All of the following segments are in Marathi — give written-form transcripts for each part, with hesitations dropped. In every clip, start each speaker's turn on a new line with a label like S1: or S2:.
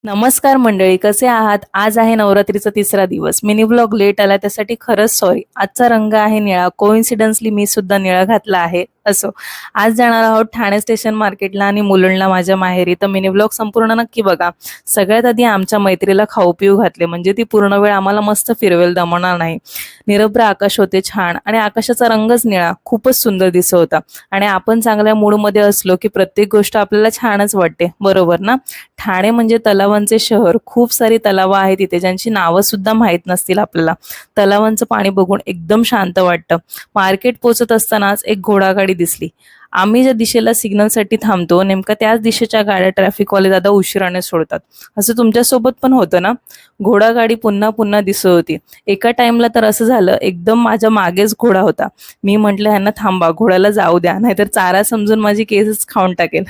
S1: नमस्कार मंडळी, कसे आहात? आज आहे नवरात्रीचा तिसरा दिवस. मिनी व्लॉग लेट आला त्यासाठी खरंच सॉरी. आजचा रंग आहे निळा. कोइन्सिडन्सली मी सुद्धा निळा घातला आहे. असो, आज जाणार आहोत ठाणे स्टेशन मार्केटला आणि मुलुंडला माझ्या माहेरी. तर मिनी व्लॉग संपूर्ण नक्की बघा. सगळ्यात आधी आमच्या मैत्रीला खाऊ पिऊ घातले, म्हणजे ती पूर्ण वेळ आम्हाला मस्त फिरवेल, दमवणार नाही. निरभ्र आकाश होते छान आणि आकाशाचा रंगच निळा, खूपच सुंदर दिसत होता. आणि आपण चांगल्या मूडमध्ये असलो की प्रत्येक गोष्ट आपल्याला छानच वाटते, बरोबर ना? ठाणे म्हणजे तलावांचे शहर. खूप सारी तलावं आहेत तिथे, ज्यांची नावं सुद्धा माहीत नसतील आपल्याला. तलावांचं पाणी बघून एकदम शांत वाटतं. मार्केट पोहोचत असतानाच एक घोडागाडी दिसली. आम्ही ज्या दिशेला सिग्नलसाठी थांबतो, नेमका त्याच दिशेच्या गाड्या ट्रॅफिकवाले दादा उशिराने सोडतात. असं तुमच्यासोबत पण होतं ना? घोडागाडी पुन्हा पुन्हा दिसत होती. एका टाइमला तर असं झालं, एकदम माझ्या मागेच घोडा होता. मी म्हटलं ह्यांना थांबा, घोड्याला जाऊ द्या, नाहीतर चारा समजून माझी केसच खाऊन टाकेल.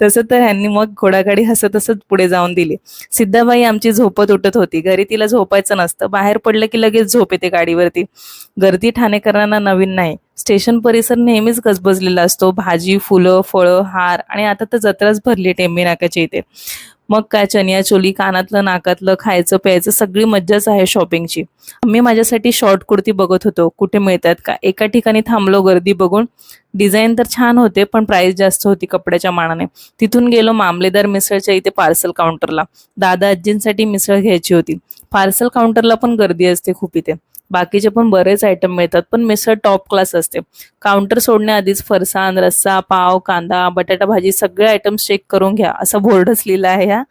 S1: तसं तर ह्यांनी मग घोडागाडी हसत हसत पुढे जाऊन दिली. सिद्धाबाई आमची झोपत उठत होती. घरी तिला झोपायचं नसतं, बाहेर पडलं की लगेच झोप येते गाडीवरती. गर्दी ठाणेकरांना नवीन नाही. स्टेशन परिसर नेहमीच गजबजलेला असतो. भाजी, फुलं, फळं, हार आणि आता तर जत्राच भरली टेंबी नाक्याच्या इथे. मग काय, चनिया चोली, कानातलं नाकातलं, खायचं प्यायचं, सगळी मज्जाच आहे शॉपिंगची. मी माझ्यासाठी शॉर्ट कुर्ती बघत होतो, कुठे मिळतात का. एका ठिकाणी थांबलो गर्दी बघून. डिझाईन तर छान होते पण प्राइस जास्त होती कपड्याच्या मानाने. तिथून गेलो मामलेदार मिसळच्या इथे पार्सल काउंटरला. दादा आजींसाठी मिसळ घ्यायची होती. पार्सल काउंटरला पण गर्दी असते खूप इथे. बाकीचे पण बरेच आयटम मिळतात, पण मिसळ टॉप क्लास असते. काउंटर सोडण्याआधीच फरसाण, रस्सा, पाव, कांदा, बटाटा भाजी सगळे आयटम्स चेक करून घ्या, असा बोर्डच लिहिला आहे. ह्या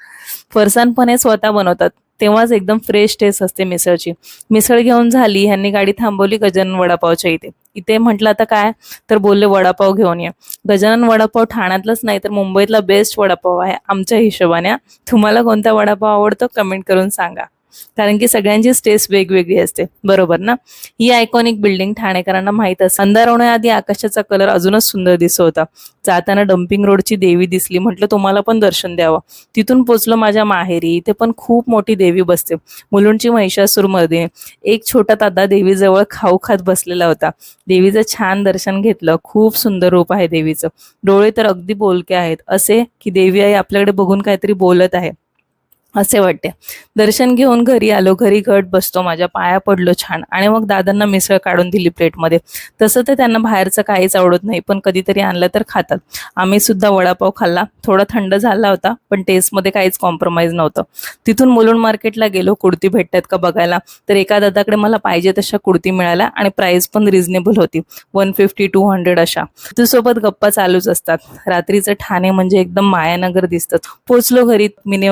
S1: फरसाण पण हे स्वतः बनवतात, तेव्हाच एकदम फ्रेश टेस्ट असते मिसळची. मिसळ घेऊन झाली, ह्यांनी गाडी थांबवली गजानन वडापावच्या इथे. इथे म्हटलं आता काय, तर बोलले वडापाव घेऊन या. गजानन वडापाव ठाण्यातलाच नाही तर मुंबईतला बेस्ट वडापाव आहे आमच्या हिशोबाने. तुम्हाला कोणता वडापाव आवडतो कमेंट करून सांगा, कारण की सगळ्यांचीच टेस्ट वेगवेगळी असते, बरोबर ना? ही आयकॉनिक बिल्डिंग ठाणेकरांना माहित असते. अंधार होण्याआधी आकाशाचा कलर अजूनच सुंदर दिसत होता. जाताना डम्पिंग रोडची देवी दिसली, म्हटलं तुम्हाला पण दर्शन द्यावं. तिथून पोचलो माझ्या माहेरी. इथे पण खूप मोठी देवी बसते, मुलुंडची महिषासुरमध्ये. एक छोटा दादा देवीजवळ खाऊ खात बसलेला होता. देवीचं छान दर्शन घेतलं. खूप सुंदर रूप आहे देवीचं. डोळे तर अगदी बोलके आहेत, असे की देवी आई आपल्याकडे बघून काहीतरी बोलत आहे असे वाटते. दर्शन घेऊन घरी आलो. घरी घट बसतो, माझ्या पाया पडलो छान आणि मग दादांना मिसळ काढून दिली प्लेटमध्ये. तसं तर त्यांना बाहेरचं काहीच आवडत नाही, पण कधीतरी आणलं तर खातात. आम्ही सुद्धा वडापाव खाल्ला. थोडा थंड झाला होता, पण टेस्टमध्ये काहीच कॉम्प्रोमाइज नव्हतं. तिथून मुलुंड मार्केटला गेलो कुर्ती भेटतात का बघायला. तर एका दादाकडे मला पाहिजे तशा कुर्ती मिळाल्या आणि प्राइस पण रिझनेबल होती, 150-200 अशा. सोबत गप्पा चालूच असतात. रात्रीचं ठाणे म्हणजे एकदम मायानगर दिसतं. पोचलो घरी. मिनी